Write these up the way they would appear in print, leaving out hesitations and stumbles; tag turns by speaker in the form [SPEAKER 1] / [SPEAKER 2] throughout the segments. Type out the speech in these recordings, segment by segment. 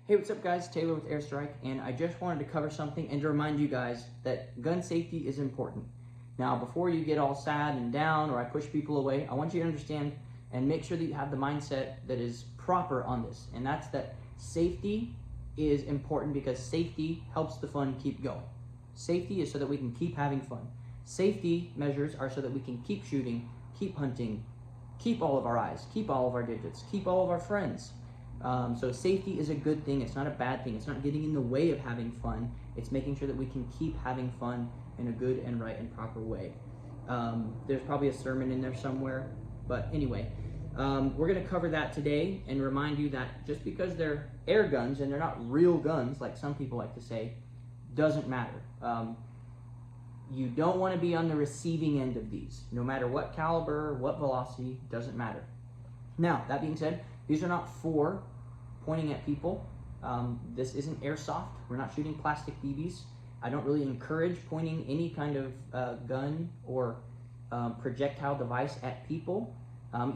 [SPEAKER 1] Hey, what's up guys? Taylor with AirStryk, and I just wanted to cover something and to remind you guys that gun safety is important. Now, before you get all sad and down or I push people away, I want you to understand and make sure that you have the mindset that is proper on this, and that's that safety is important because safety helps the fun keep going. Safety is so that we can keep having fun. Safety measures are so that we can keep shooting, keep hunting, keep all of our eyes, keep all of our digits, keep all of our friends. So safety is a good thing. It's not a bad thing. It's not getting in the way of having fun. It's making sure that we can keep having fun in a good and right and proper way. There's probably a sermon in there somewhere, but anyway, we're going to cover that today and remind you that just because they're air guns and they're not real guns, like some people like to say, doesn't matter. You don't want to be on the receiving end of these. No matter what caliber, what velocity, doesn't matter. Now, that being said, these are not for pointing at people. This isn't airsoft. We're not shooting plastic BBs. I don't really encourage pointing any kind of gun or projectile device at people,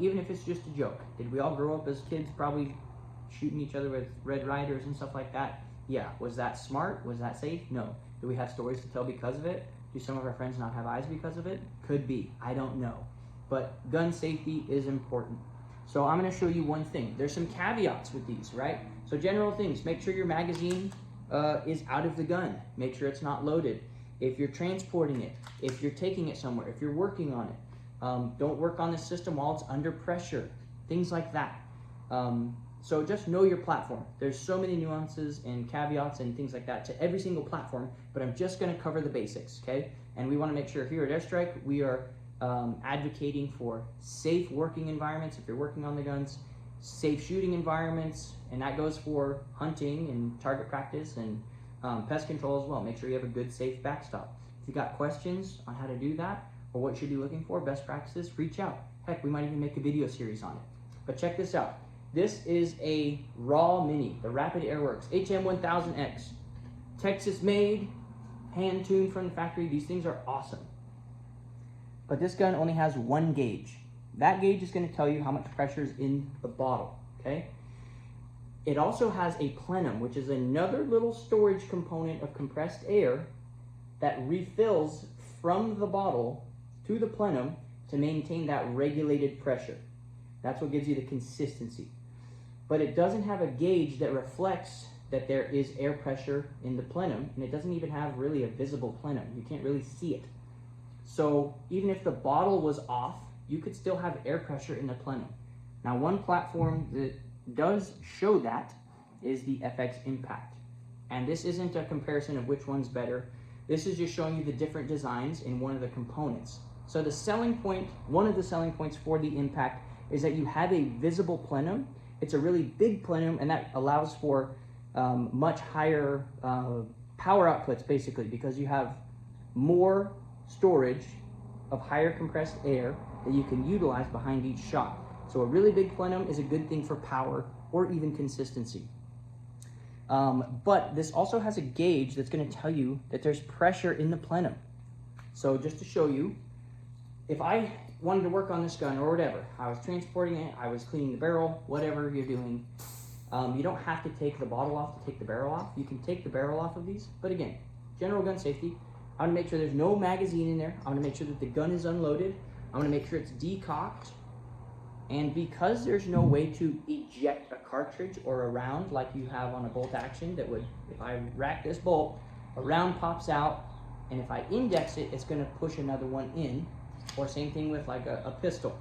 [SPEAKER 1] even if it's just a joke. Did we all grow up as kids probably shooting each other with Red Riders and stuff like that? Yeah. Was that smart? Was that safe? No. Do we have stories to tell because of it? Do some of our friends not have eyes because of it? Could be. I don't know. But gun safety is important. So I'm going to show you one thing. There's some caveats with these, right? So general things, make sure your magazine is out of the gun. Make sure it's not loaded. If you're transporting it, if you're taking it somewhere, if you're working on it, don't work on the system while it's under pressure, things like that. So just know your platform. There's so many nuances and caveats and things like that to every single platform, but I'm just going to cover the basics, okay? And we want to make sure here at AirStryk, we are advocating for safe working environments if you're working on the guns, safe shooting environments, and that goes for hunting and target practice and pest control as well. Make sure you have a good, safe backstop. If you got questions on how to do that or what you should be looking for, best practices, reach out. Heck, we might even make a video series on it. But check this out. This is a raw mini, the Rapid Airworks HM1000X. Texas made, hand tuned from the factory. These things are awesome. But this gun only has one gauge. That gauge is going to tell you how much pressure is in the bottle, okay? It also has a plenum, which is another little storage component of compressed air that refills from the bottle to the plenum to maintain that regulated pressure. That's what gives you the consistency. But it doesn't have a gauge that reflects that there is air pressure in the plenum, and it doesn't even have really a visible plenum. You can't really see it. So even if the bottle was off, you could still have air pressure in the plenum. Now, one platform that does show that is the FX Impact. And this isn't a comparison of which one's better. This is just showing you the different designs in one of the components. So the selling point, one of the selling points for the Impact is that you have a visible plenum. It's a really big plenum, and that allows for much higher power outputs, basically, because you have more storage of higher compressed air that you can utilize behind each shot. So a really big plenum is a good thing for power or even consistency. But this also has a gauge that's going to tell you that there's pressure in the plenum. So just to show you, if I wanted to work on this gun or whatever, I was transporting it, I was cleaning the barrel, whatever you're doing, you don't have to take the bottle off to take the barrel off. You can take the barrel off of these, but again, general gun safety, I want to make sure there's no magazine in there. I want to make sure that the gun is unloaded. I want to make sure it's decocked. And because there's no way to eject a cartridge or a round like you have on a bolt action that would, if I rack this bolt, a round pops out, and if I index it, it's going to push another one in. Or same thing with like a pistol.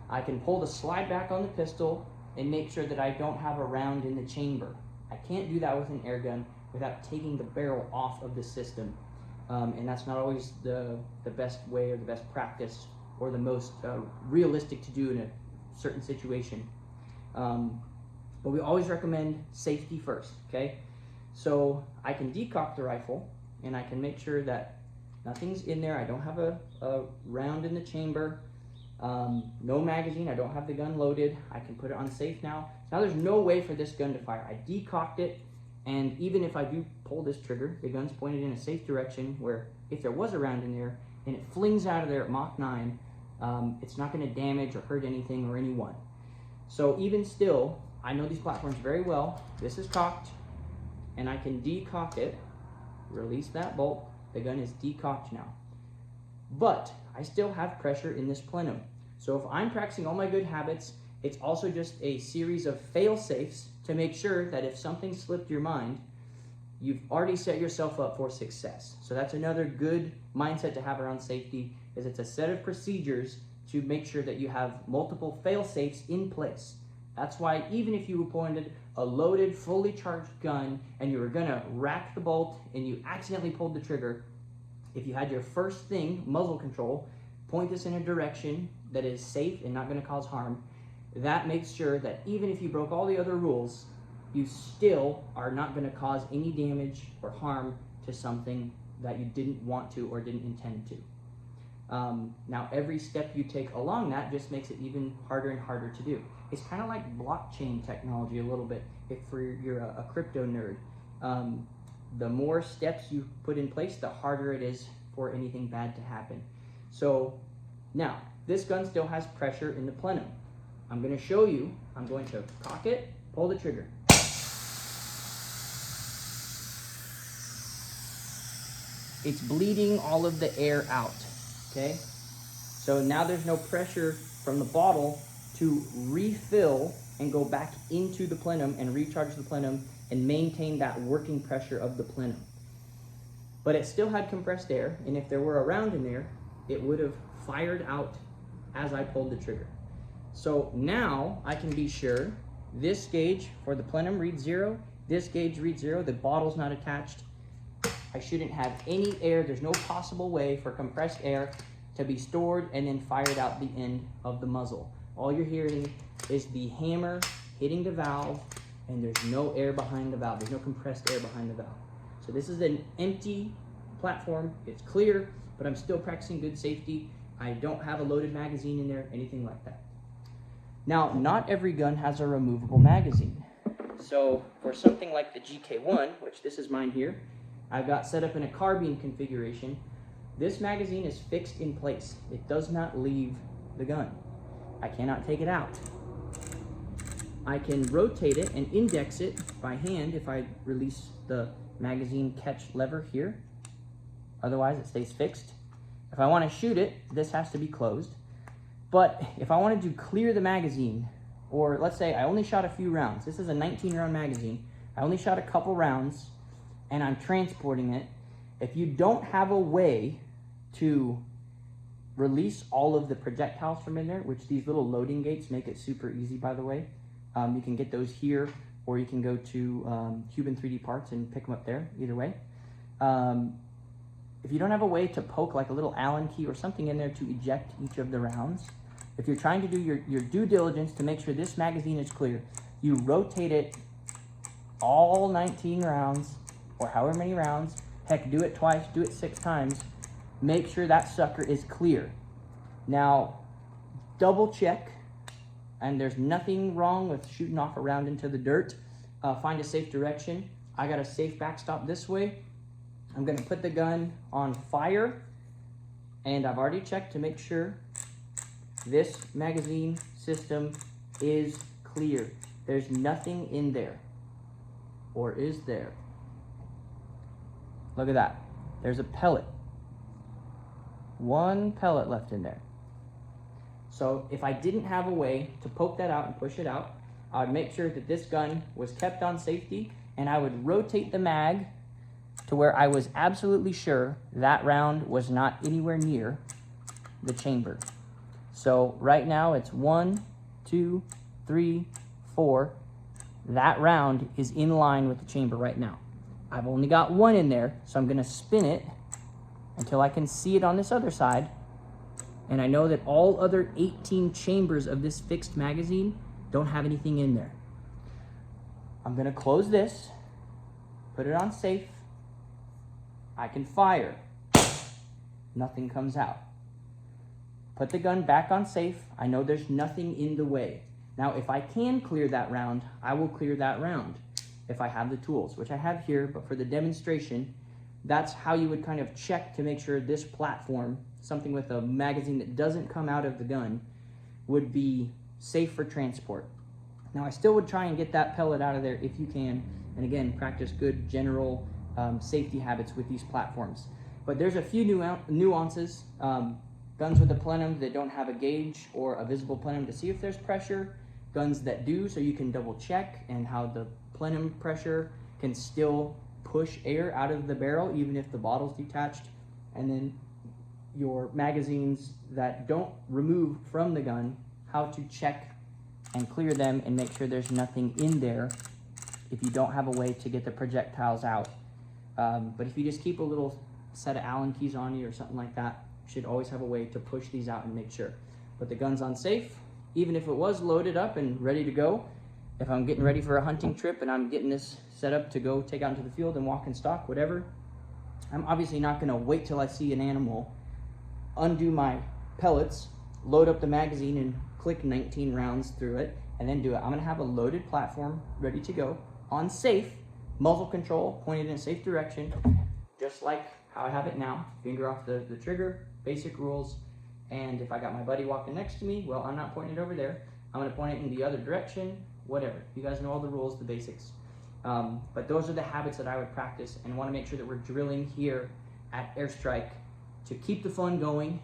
[SPEAKER 1] I can pull the slide back on the pistol and make sure that I don't have a round in the chamber. I can't do that with an air gun without taking the barrel off of the system. And that's not always the best way or the best practice or the most realistic to do in a certain situation. But we always recommend safety first, okay? So I can decock the rifle and I can make sure that nothing's in there. I don't have a round in the chamber, no magazine. I don't have the gun loaded. I can put it on safe now. Now there's no way for this gun to fire. I decocked it. And even if I do pull this trigger, the gun's pointed in a safe direction where if there was a round in there and it flings out of there at Mach 9, it's not going to damage or hurt anything or anyone. So even still, I know these platforms very well. This is cocked. and I can decock it, release that bolt, the gun is decocked now. But I still have pressure in this plenum. So if I'm practicing all my good habits, it's also just a series of fail-safes to make sure that if something slipped your mind, you've already set yourself up for success. So that's another good mindset to have around safety, is it's a set of procedures to make sure that you have multiple fail-safes in place. That's why even if you pointed a loaded, fully charged gun and you were gonna rack the bolt and you accidentally pulled the trigger, if you had your first thing, muzzle control, point this in a direction that is safe and not gonna cause harm, that makes sure that even if you broke all the other rules, you still are not gonna cause any damage or harm to something that you didn't want to or didn't intend to. Now, every step you take along that just makes it even harder and harder to do. It's kind of like blockchain technology a little bit, if you're a crypto nerd. The more steps you put in place, the harder it is for anything bad to happen. So now, this gun still has pressure in the plenum. I'm going to show you. I'm going to cock it, pull the trigger. It's bleeding all of the air out, okay? So now there's no pressure from the bottle to refill and go back into the plenum and recharge the plenum and maintain that working pressure of the plenum. But it still had compressed air, and if there were a round in there, it would have fired out as I pulled the trigger. So now I can be sure this gauge for the plenum reads 0, this gauge reads 0, the bottle's not attached. I shouldn't have any air. There's no possible way for compressed air to be stored and then fired out the end of the muzzle. All you're hearing is the hammer hitting the valve, and there's no air behind the valve. There's no compressed air behind the valve. So this is an empty platform. It's clear, but I'm still practicing good safety. I don't have a loaded magazine in there, anything like that. Now, not every gun has a removable magazine. So for something like the GK1, which this is mine here, I've got set up in a carbine configuration. This magazine is fixed in place. It does not leave the gun. I cannot take it out. I can rotate it and index it by hand if I release the magazine catch lever here. Otherwise, it stays fixed. If I want to shoot it, this has to be closed. But if I wanted to clear the magazine, or let's say I only shot a few rounds. This is a 19-round magazine. I only shot a couple rounds, and I'm transporting it. If you don't have a way to release all of the projectiles from in there, which these little loading gates make it super easy, by the way. You can get those here, or you can go to Huben 3D Parts and pick them up there, either way. If you don't have a way to poke like a little Allen key or something in there to eject each of the rounds, if you're trying to do your due diligence to make sure this magazine is clear, you rotate it all 19 rounds, or however many rounds. Heck, do it twice, do it 6 times. Make sure that sucker is clear. Now, double check, and there's nothing wrong with shooting off a round into the dirt. Find a safe direction. I got a safe backstop this way. I'm gonna put the gun on fire, and I've already checked to make sure this magazine system is clear. There's nothing in there. Or is there? Look at that. There's a pellet. 1 pellet left in there. So if I didn't have a way to poke that out and push it out, I would make sure that this gun was kept on safety, and I would rotate the mag to where I was absolutely sure that round was not anywhere near the chamber. So right now it's 1, 2, 3, 4. That round is in line with the chamber right now. I've only got 1 in there, so I'm gonna spin it until I can see it on this other side. And I know that all other 18 chambers of this fixed magazine don't have anything in there. I'm gonna close this, put it on safe. I can fire. Nothing comes out. Put the gun back on safe. I know there's nothing in the way. Now, if I can clear that round, I will clear that round if I have the tools, which I have here, but for the demonstration, that's how you would kind of check to make sure this platform, something with a magazine that doesn't come out of the gun, would be safe for transport. Now I still would try and get that pellet out of there if you can, and again, practice good general safety habits with these platforms. But there's a few nuances. Guns with a plenum that don't have a gauge or a visible plenum to see if there's pressure, guns that do, so you can double check, and how the plenum pressure can still push air out of the barrel even if the bottle's detached, and then your magazines that don't remove from the gun, how to check and clear them and make sure there's nothing in there if you don't have a way to get the projectiles out. But if you just keep a little set of Allen keys on you or something like that, you should always have a way to push these out and make sure. But the gun's on safe, even if it was loaded up and ready to go. If I'm getting ready for a hunting trip and I'm getting this set up to go take out into the field and walk in stock, whatever, I'm obviously not gonna wait till I see an animal, undo my pellets, load up the magazine and click 19 rounds through it, and then do it. I'm gonna have a loaded platform ready to go, on safe, muzzle control, pointed in a safe direction, just like how I have it now. Finger off the trigger, basic rules. And if I got my buddy walking next to me, well, I'm not pointing it over there. I'm gonna point it in the other direction, whatever. You guys know all the rules, the basics. But those are the habits that I would practice, and wanna make sure that we're drilling here at AirStryk to keep the fun going,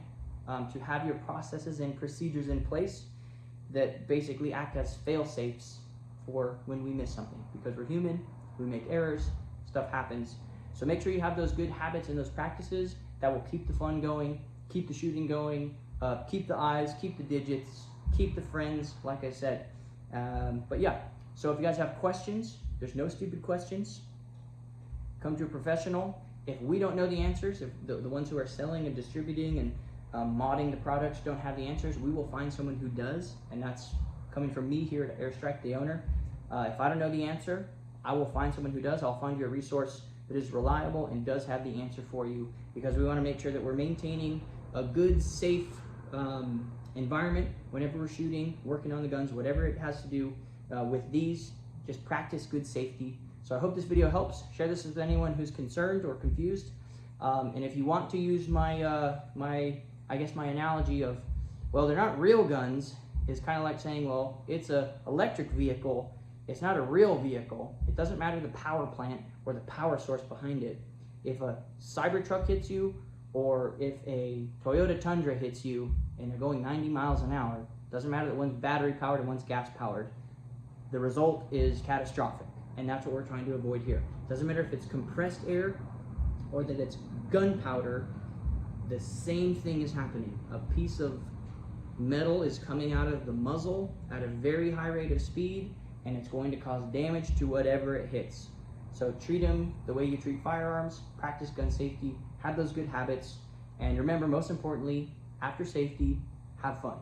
[SPEAKER 1] to have your processes and procedures in place that basically act as fail-safes for when we miss something. Because we're human, we make errors, stuff happens. So make sure you have those good habits and those practices that will keep the fun going, keep the shooting going, keep the eyes, keep the digits, keep the friends, like I said. But yeah, so if you guys have questions, there's no stupid questions. Come to a professional. If we don't know the answers, if the ones who are selling and distributing and modding the products don't have the answers, we will find someone who does, and that's coming from me here at AirStryk, the owner. If I don't know the answer, I will find someone who does. I'll find you a resource that is reliable and does have the answer for you, because we want to make sure that we're maintaining a good, safe environment whenever we're shooting, working on the guns, whatever it has to do with these. Just practice good safety. So I hope this video helps. Share this with anyone who's concerned or confused. And if you want to use my my analogy of, well, they're not real guns, is kind of like saying, well, it's a electric vehicle. It's not a real vehicle. It doesn't matter the power plant or the power source behind it. If a Cybertruck hits you, or if a Toyota Tundra hits you and they're going 90 miles an hour, doesn't matter that one's battery powered and one's gas powered. The result is catastrophic, and that's what we're trying to avoid here. Doesn't matter if it's compressed air or that it's gunpowder, the same thing is happening. A piece of metal is coming out of the muzzle at a very high rate of speed, and it's going to cause damage to whatever it hits. So treat them the way you treat firearms, practice gun safety, have those good habits, and remember, most importantly, after safety, have fun.